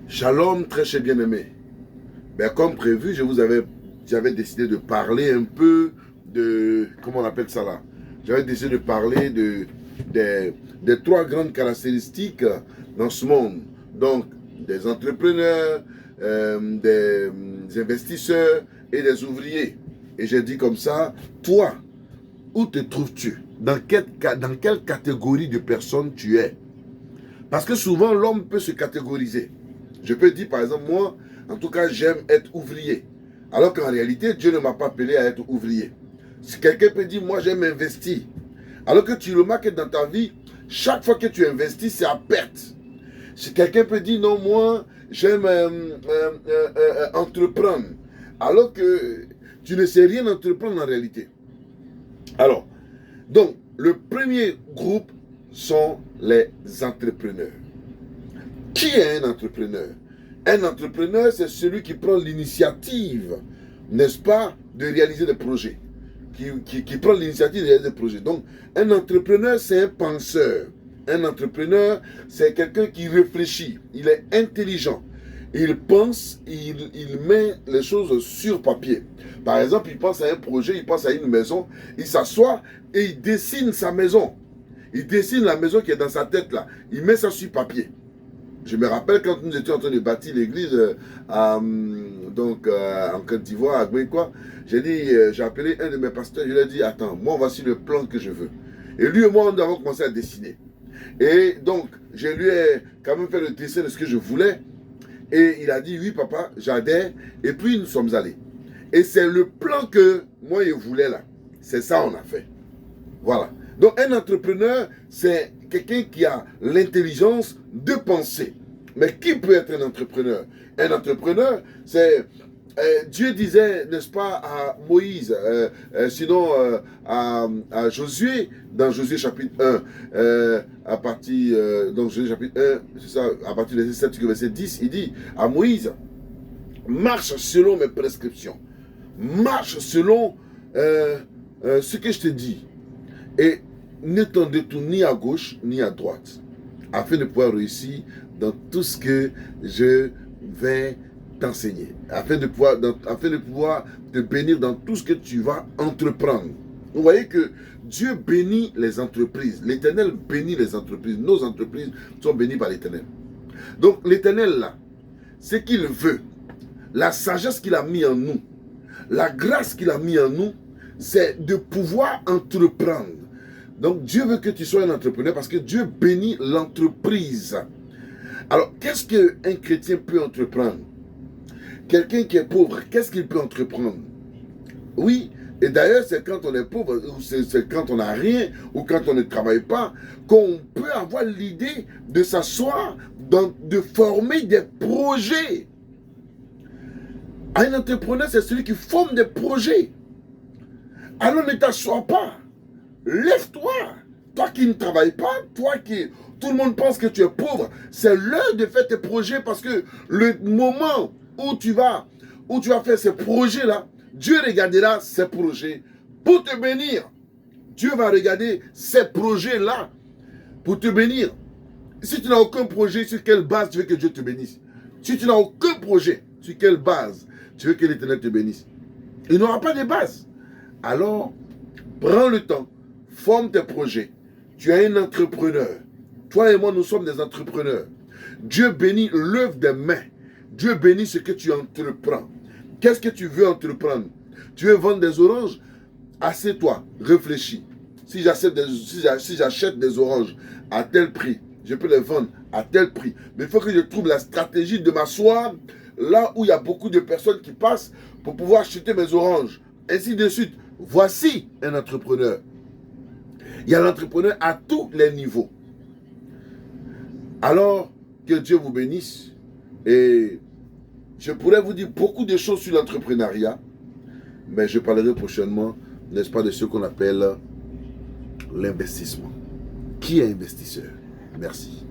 Shalom, très cher bien-aimé. Ben, comme prévu, j'avais décidé de parler un peu de, comment on appelle ça là? J'avais décidé de parler des trois grandes caractéristiques dans ce monde. Donc, des entrepreneurs, des investisseurs et des ouvriers. Et j'ai dit comme ça, toi, où te trouves-tu? Dans quelle catégorie de personnes tu es? Parce que souvent, l'homme peut se catégoriser. Je peux dire, par exemple, moi, en tout cas, j'aime être ouvrier. Alors qu'en réalité, Dieu ne m'a pas appelé à être ouvrier. Si quelqu'un peut dire, moi, j'aime investir. Alors que tu remarques que dans ta vie, chaque fois que tu investis, c'est à perte. Si quelqu'un peut dire, non, moi, j'aime entreprendre. Alors que tu ne sais rien entreprendre en réalité. Alors, donc, le premier groupe sont les entrepreneurs. Qui est un entrepreneur? Un entrepreneur, c'est celui qui prend l'initiative, n'est-ce pas, de réaliser des projets. Qui prend l'initiative de réaliser des projets. Donc, un entrepreneur, c'est un penseur. Un entrepreneur, c'est quelqu'un qui réfléchit. Il est intelligent. Il pense, il met les choses sur papier. Par exemple, il pense à un projet, il pense à une maison, il s'assoit et il dessine sa maison. Il dessine la maison qui est dans sa tête là. Il met ça sur papier. Je me rappelle quand nous étions en train de bâtir l'église en Côte d'Ivoire, à Gouécois, j'ai appelé un de mes pasteurs, je lui ai dit, attends, moi voici le plan que je veux. Et lui et moi, nous avons commencé à dessiner. Et donc, je lui ai quand même fait le dessin de ce que je voulais. Et il a dit, oui papa, j'adhère. Et puis nous sommes allés. Et c'est le plan que moi je voulais là. C'est ça on a fait. Voilà. Donc un entrepreneur, c'est quelqu'un qui a l'intelligence de penser. Mais qui peut être un entrepreneur? Un entrepreneur, c'est... Dieu disait, n'est-ce pas, à Moïse, sinon à Josué, dans Josué chapitre 1, à partir, donc Josué chapitre 1, c'est ça, à partir du verset 7 verset 10, il dit à Moïse, marche selon mes prescriptions, marche selon ce que je te dis, et ne t'en détourne ni à gauche ni à droite, afin de pouvoir réussir dans tout ce que je vais t'enseigner, afin de pouvoir te bénir dans tout ce que tu vas entreprendre. Vous voyez que Dieu bénit les entreprises. L'Éternel bénit les entreprises. Nos entreprises sont bénies par l'Éternel. Donc l'Éternel là, ce qu'il veut, la sagesse qu'il a mis en nous, la grâce qu'il a mis en nous, c'est de pouvoir entreprendre. Donc Dieu veut que tu sois un entrepreneur parce que Dieu bénit l'entreprise. Alors qu'est-ce qu'un chrétien peut entreprendre? Quelqu'un qui est pauvre, qu'est-ce qu'il peut entreprendre? Oui, et d'ailleurs, c'est quand on est pauvre, ou c'est quand on n'a rien, ou quand on ne travaille pas, qu'on peut avoir l'idée de s'asseoir, de former des projets. Un entrepreneur, c'est celui qui forme des projets. Alors ne t'assois pas. Lève-toi. Toi qui ne travailles pas, tout le monde pense que tu es pauvre, c'est l'heure de faire tes projets parce que le moment où tu vas faire ces projets-là, Dieu regardera ces projets pour te bénir. Dieu va regarder ces projets-là pour te bénir. Si tu n'as aucun projet, sur quelle base tu veux que Dieu te bénisse? Si tu n'as aucun projet, sur quelle base tu veux que l'Éternel te bénisse? Il n'aura pas de base. Alors, prends le temps, forme tes projets. Tu es un entrepreneur. Toi et moi, nous sommes des entrepreneurs. Dieu bénit l'œuvre des mains. Dieu bénit ce que tu entreprends. Qu'est-ce que tu veux entreprendre? Tu veux vendre des oranges? Assieds-toi, réfléchis. Si j'achète des oranges à tel prix, je peux les vendre à tel prix. Mais il faut que je trouve la stratégie de m'asseoir là où il y a beaucoup de personnes qui passent pour pouvoir acheter mes oranges. Ainsi de suite. Voici un entrepreneur. Il y a l'entrepreneur à tous les niveaux. Alors, que Dieu vous bénisse. Et je pourrais vous dire beaucoup de choses sur l'entrepreneuriat, mais je parlerai prochainement, n'est-ce pas, de ce qu'on appelle l'investissement. Qui est investisseur? Merci.